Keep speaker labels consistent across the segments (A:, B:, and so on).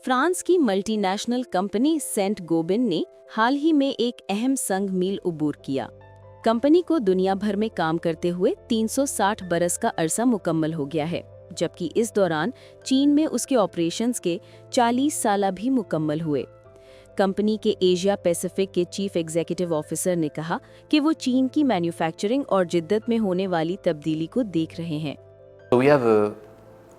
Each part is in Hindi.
A: फ्रांस की मल्टीनेशनल कंपनी सेंट गोबिन ने हाल ही में एक अहम संग मील उबूर किया। कंपनी को दुनिया भर में काम करते हुए 360 बरस का अरसा मुकम्मल हो गया है, जबकि इस दौरान चीन में उसके ऑपरेशंस के 40 साल भी मुकम्मल हुए। कंपनी के एशिया पैसिफिक के चीफ एग्जीक्यूटिव ऑफिसर ने कहा कि वो चीन की मैन्युफैक्चरिंग और जिद्दत में होने वाली तब्दीली को देख रहे हैं।
B: We have a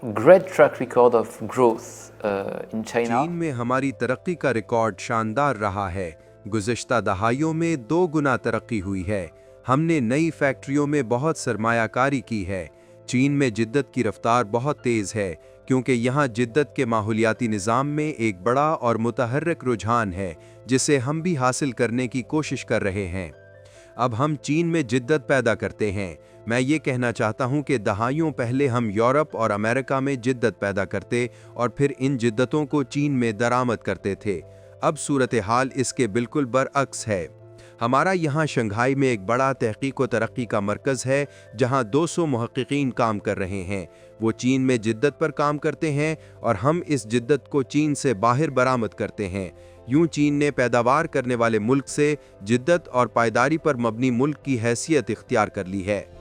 B: great track record of growth in China.
C: चीन में हमारी तरक्की का रिकॉर्ड शानदार रहा है। गुज़श्ता दहाइयों में 2 गुना तरक्की हुई है। हमने नई फैक्ट्रियों में बहुत सरमायाकारी की है। चीन में जिद्दत की रफ्तार बहुत तेज़ है, क्योंकि यहाँ जिद्दत के माहौलियाती निज़ाम में एक बड़ा और मुतहर्रिक रुझान है, जिसे हम भी हासिल करने की कोशिश कर रहे हैं। अब हम चीन में जिद्दत पैदा करते हैं। मैं ये कहना चाहता हूँ कि दहाइयों पहले हम यूरोप और अमेरिका में जिद्दत पैदा करते और फिर इन जिद्दतों को चीन में दरामद करते थे। अब सूरत हाल इसके बिल्कुल बरअक्स है। हमारा यहाँ शंघाई में एक बड़ा तहकीक व तरक्की का मरकज़ है, जहाँ 200 मुहक्किकीन काम कर रहे हैं। वो चीन में जिद्दत पर काम करते हैं और हम इस जिद्दत को चीन से बाहर बरामद करते हैं। यूं चीन ने पैदावार करने वाले मुल्क से जिद्दत और पायदारी पर मबनी मुल्क की हैसियत इख्तियार कर ली है।